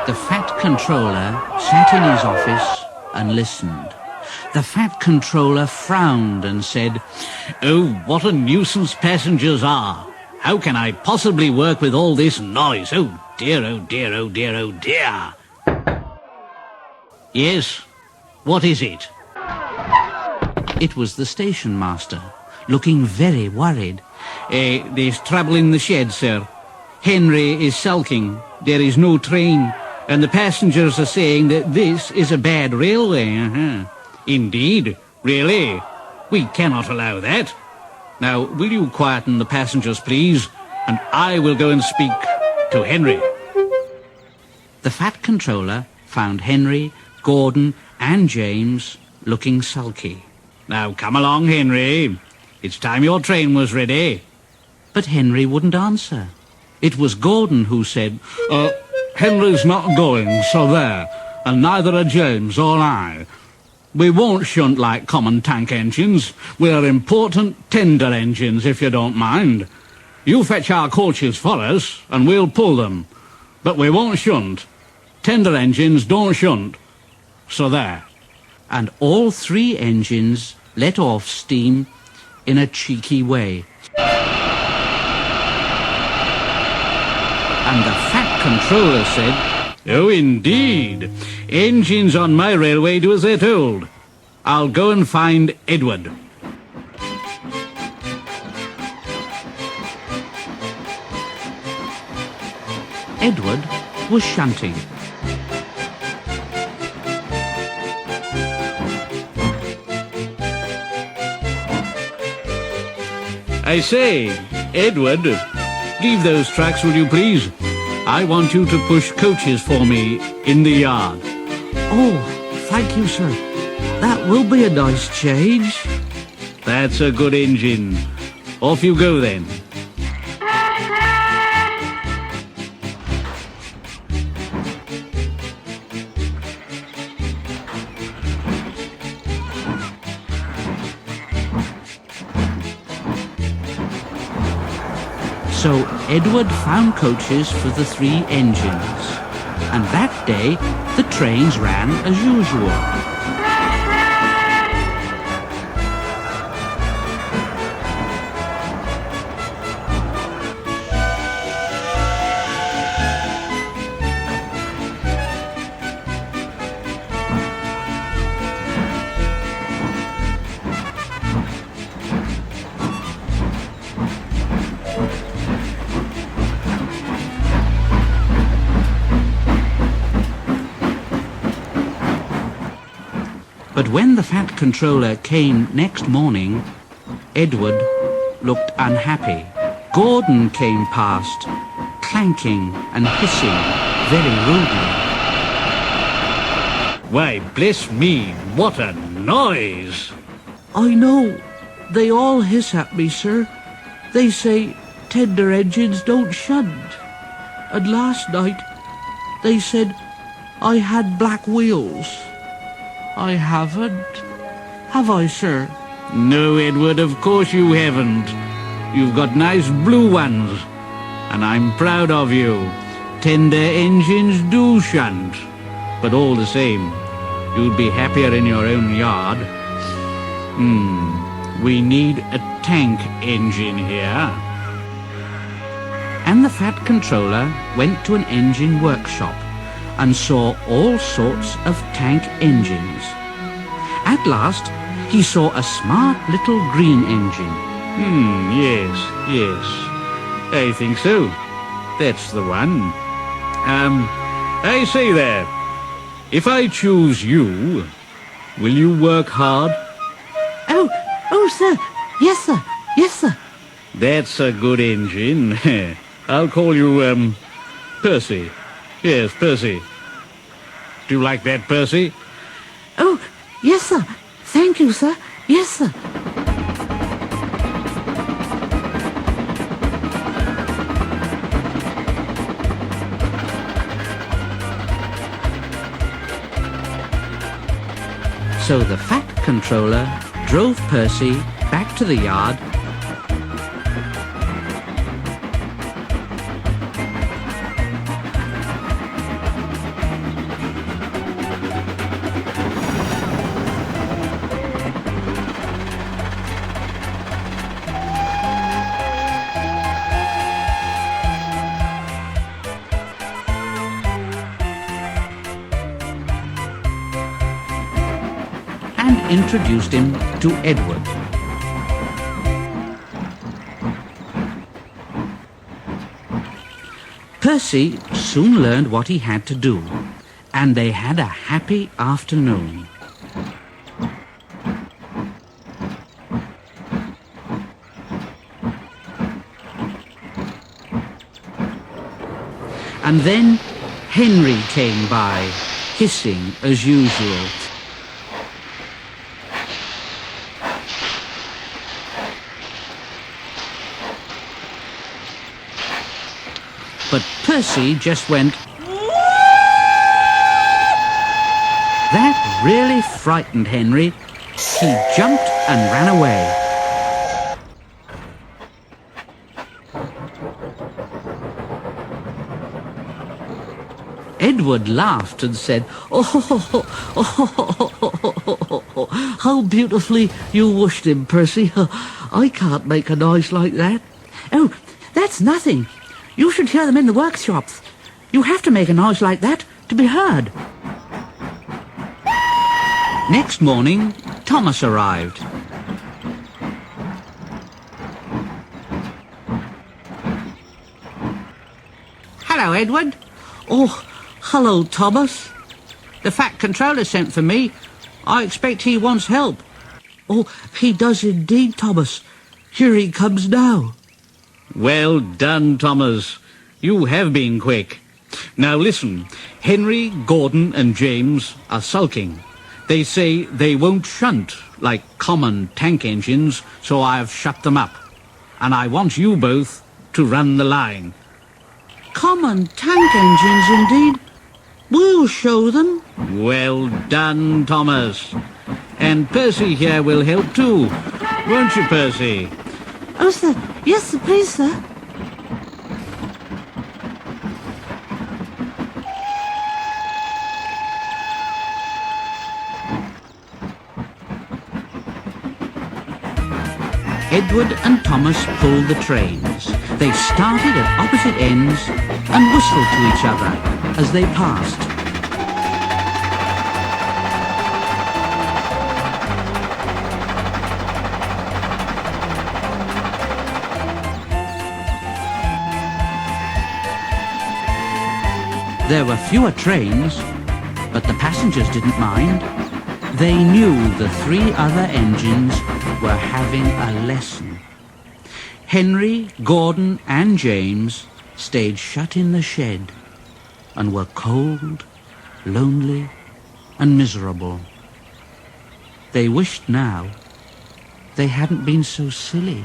The Fat Controller sat in his office and listened. The Fat Controller frowned and said, "Oh, what a nuisance passengers are. How can I possibly work with all this noise? Oh dear, oh dear, oh dear, oh dear." Yes, what is it? It was the station master, looking very worried. There's trouble in the shed, sir. Henry is sulking. There is no train, and the passengers are saying that this is a bad railway. Indeed, really? We cannot allow that. Now, will you quieten the passengers, please, and I will go and speak to Henry. The Fat Controller found Henry, Gordon and James looking sulky. Now, come along, Henry. It's time your train was ready. But Henry wouldn't answer. It was Gordon who said, Henry's not going, so there, and neither are James or I. We won't shunt like common tank engines. We're important tender engines, if you don't mind. You fetch our coaches for us, and we'll pull them. But we won't shunt. Tender engines don't shunt. So there. And all three engines let off steam in a cheeky way. And the Fat Controller said, "Oh, indeed. Engines on my railway do as they're told. I'll go and find Edward." Edward was shunting. I say, Edward, leave those tracks, will you please? I want you to push coaches for me in the yard. Oh, thank you, sir. That will be a nice change. That's a good engine. Off you go then. So Edward found coaches for the three engines, and that day the trains ran as usual. But when the Fat Controller came next morning, Edward looked unhappy. Gordon came past, clanking and hissing very rudely. Why, bless me, what a noise! I know. They all hiss at me, sir. They say tender engines don't shunt. And last night they said I had black wheels. I haven't. Have I, sir? No, Edward, of course you haven't. You've got nice blue ones, and I'm proud of you. Tender engines do shunt, but all the same, you'd be happier in your own yard. We need a tank engine here. And the Fat Controller went to an engine workshop and saw all sorts of tank engines. At last, he saw a smart little green engine. Yes. I think so. That's the one. I say there, if I choose you, will you work hard? Oh, sir. Yes, sir. Yes, sir. That's a good engine. I'll call you, Percy. Yes, Percy. Do you like that, Percy? Oh, yes, sir. Thank you, sir. Yes, sir. So the Fat Controller drove Percy back to the yard introduced him to Edward. Percy soon learned what he had to do, and they had a happy afternoon. And then Henry came by, hissing as usual. But Percy just went... That really frightened Henry. He jumped and ran away. Edward laughed and said, how beautifully you whooshed him, Percy. I can't make a noise like that. Oh, that's nothing. You should hear them in the workshops. You have to make a noise like that to be heard. Next morning, Thomas arrived. Hello, Edward. Oh, hello, Thomas. The Fat Controller sent for me. I expect he wants help. Oh, he does indeed, Thomas. Here he comes now. Well done, Thomas. You have been quick. Now listen, Henry, Gordon and James are sulking. They say they won't shunt like common tank engines, so I've shut them up. And I want you both to run the line. Common tank engines, indeed. We'll show them. Well done, Thomas. And Percy here will help too. Won't you, Percy? Oh, sir. Yes, sir, please, sir. Edward and Thomas pulled the trains. They started at opposite ends and whistled to each other as they passed. There were fewer trains, but the passengers didn't mind. They knew the three other engines were having a lesson. Henry, Gordon and James stayed shut in the shed and were cold, lonely and miserable. They wished now they hadn't been so silly.